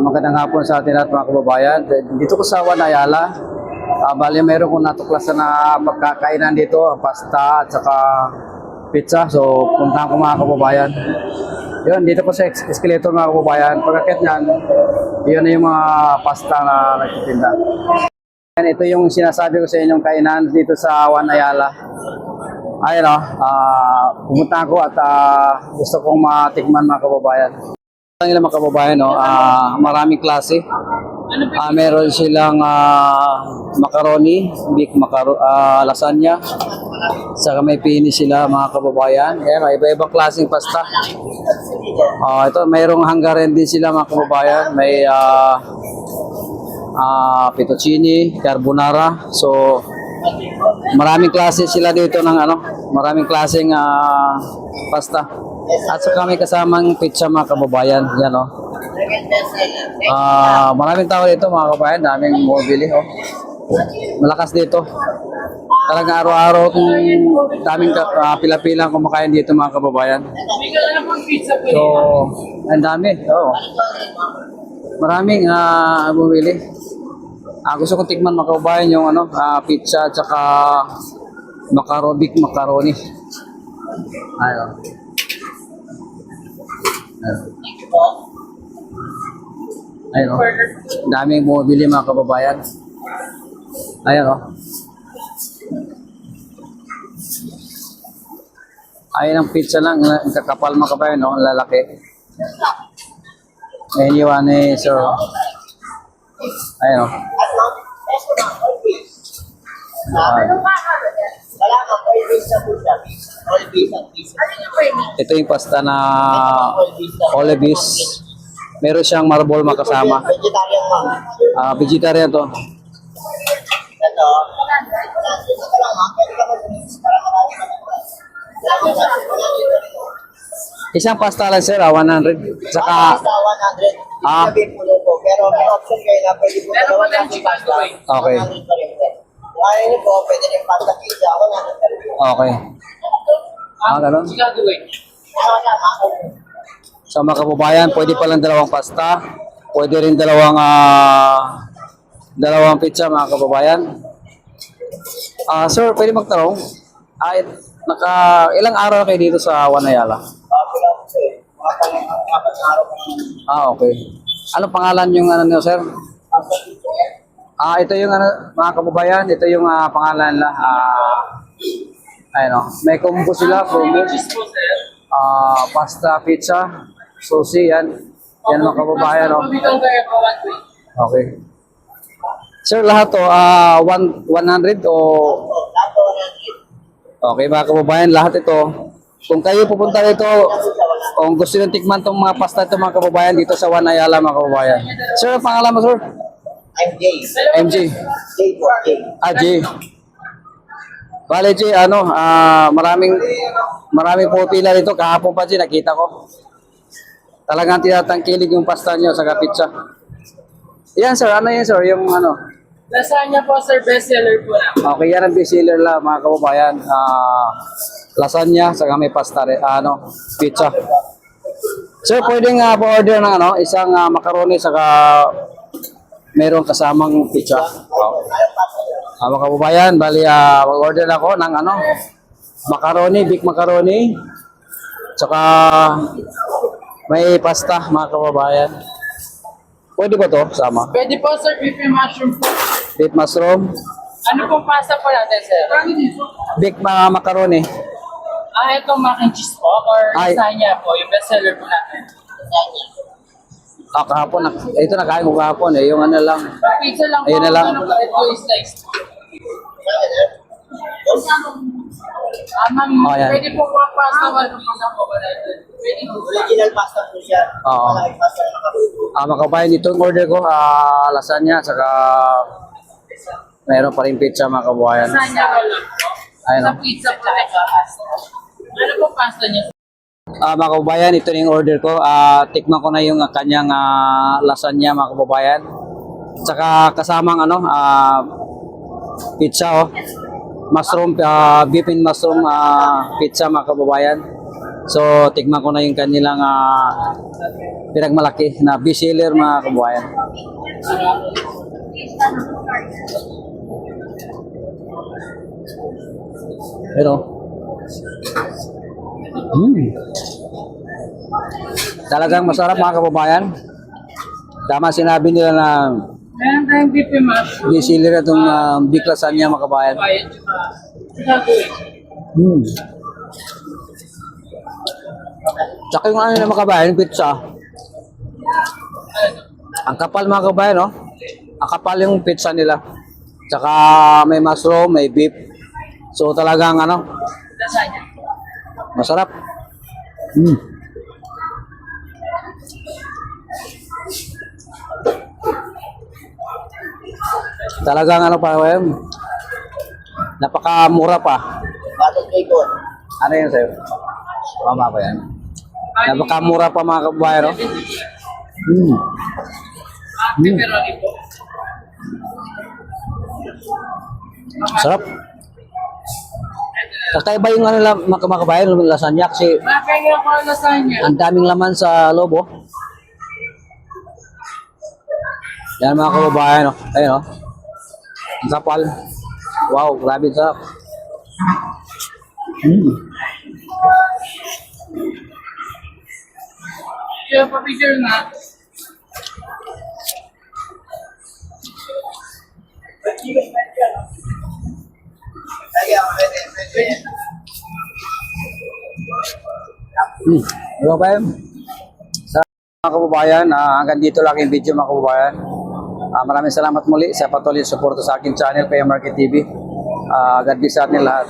Magandang hapon sa atin at mga kababayan. Dito ko sa Wanayala, bali mayroon kong natuklasan na pagkakainan dito, pasta at saka pizza. So, puntahan ko mga kababayan. Yun, dito ko sa escalator mga kababayan. Pagkakit niyan, yun na yung mga pasta na nagtitinda. Ito yung sinasabi ko sa inyong kainan dito sa Wanayala. Ayun o, pumunta ako at gusto kong matikman mga kababayan. Ang ilang mga kababayan, no? Maraming klase. Meron silang macaroni, lasagna. Saka may pini sila mga kababayan. Ayan, iba-ibang klaseng pasta. Ito, mayroong hanggarin din sila mga kababayan. May fettuccine, carbonara. So, maraming klase sila dito ng maraming klaseng pasta. At saka may kasamang pizza mga kababayan. Yan o. Maraming tao dito mga kababayan. Daming bumibili. Malakas dito. Talagang araw-araw daming pila-pila kumakain dito mga kababayan. So, ang dami. Maraming bumili. Gusto kong tikman mga kababayan yung pizza at saka macaroni. Ayun. Ayun. Daming bumibili mga kababayan. Ayun o. Ayun ang pizza lang. Kakapal mga kababayan, no? Lalaki. Ayun yung sir. Ayun o. Ito yung pasta na Olebis. Meron siyang marble makasama. Vegetarian ma'am. Vegetarian to. Ito. Ito lang ma'am. Pwede ka mag-mix para marami ka na. Isang pasta lang sir, 100. Saka Pasta 100. Sabihin po po. Pero may option kayo na pwede po dalawang klaseng pasta. Okay. 100 pa rin po. Kaya niyo po, pwede rin pasta pizza. 100 pa rin po. Okay. Ganun. Sa mga kababayan, pwede palang dalawang pasta. Pwede rin dalawang pizza mga kababayan. Sir, pwede magtanong? Ilang araw kayo dito sa Wanayala? Okay. Anong pangalan yung niyo, sir? Ito yung mga kababayan, ito yung pangalan nila. Ayun, may combo sila, combo. Pasta, pizza, sushi, yan. Yan mga kababayan, no? Okay. Sir, lahat to, 100 o... Okay, mga kababayan, lahat ito. Kung kayo pupunta dito, kung gusto nyo tikman itong mga pasta ito, mga kababayan, dito sa Wanayala, mga kababayan. Sir, ang pangalan mo, sir? I'm Jay. MJ. Jay po, Jay. Jay. Bale, Jay, maraming pupila dito. Kahapon pa, Jay, nakita ko. Talagang tinatangkilig yung pasta nyo sa pizza. Yan, sir. Ano yan, sir? Yung Lasagna po, sir, bestseller po na. Okay, yan ang bestseller lang, mga kababayan. Lasagna, saka may pasta rin. Pizza. Sir, pwedeng pa-order ng isang macaroni, saka mayroong kasamang pizza. Mga kababayan, bali mag-order ako ng macaroni, big macaroni, saka may pasta mga kababayan. Pwede ba to sama? Pwede po, sir, beef and mushroom po. Beef mushroom, Ano pong pasta po natin, sir? big macaroni. Itong mac and cheese po, or Ay. lasagna po, yung bestseller po natin. Kahapon, ito nakain ko kahapon yung lang. Pizza lang po, Ayun na lang. ito is slice po. Ma'am, Ayan. pwede po po ang pasta, one pizza po ba natin? Pwede po. Original pasta po siya. Oo. Malaking pasta na nakapagod. Mga kababayan, ito yung order ko, lasagna, saka mayroon pa rin pizza mga kababayan. Lasagna ko lang po. Ayun. Sa pizza po, pasta. Ano po pasta niya? Mga kababayan, ito na yung order ko. Tikman ko na yung kanyang lasagna mga kababayan. Tsaka kasamang pizza mushroom, beef and mushroom pizza mga kababayan. So, tikman ko na yung kanilang pinagmalaki na bestseller mga kababayan. Pero, talagang masarap mga kababayan. Tama sinabi nila na Meron tayong BP mas. bestseller itong biklasan niya mga kababayan. Bayad tsaka gagawin. Tsaka yung ano na mga kababayan, yung pizza. Ang kapal mga kababayan, no? Ang kapal yung pizza nila. Tsaka may mushroom, may beef. So talagang ano, Lasagna. masarap. Talagang ano pa, napakamura pa. Bakit bacon? Ano yun sa'yo? Mama ba yan? Napakamura pa mga kababayan, no? Pepperoni po. Sarap. Kakaiba yung ano lang, mga kababayan, yung lasagna kasi Mapengin ako ang lasagna. ang daming laman sa loob, oh. Yan mga kababayan, oh. Ayun, oh. Ang kapal. Wow, grabe sarap. Kaya pa-picture nga. Lagi ako, pwede. Mga kababayan, sa mga kababayan, hanggang dito lang yung video mga kababayan. Maraming salamat muli sa patuloy suporta sa aking channel, Kuya Market TV. God bless sa atin lahat.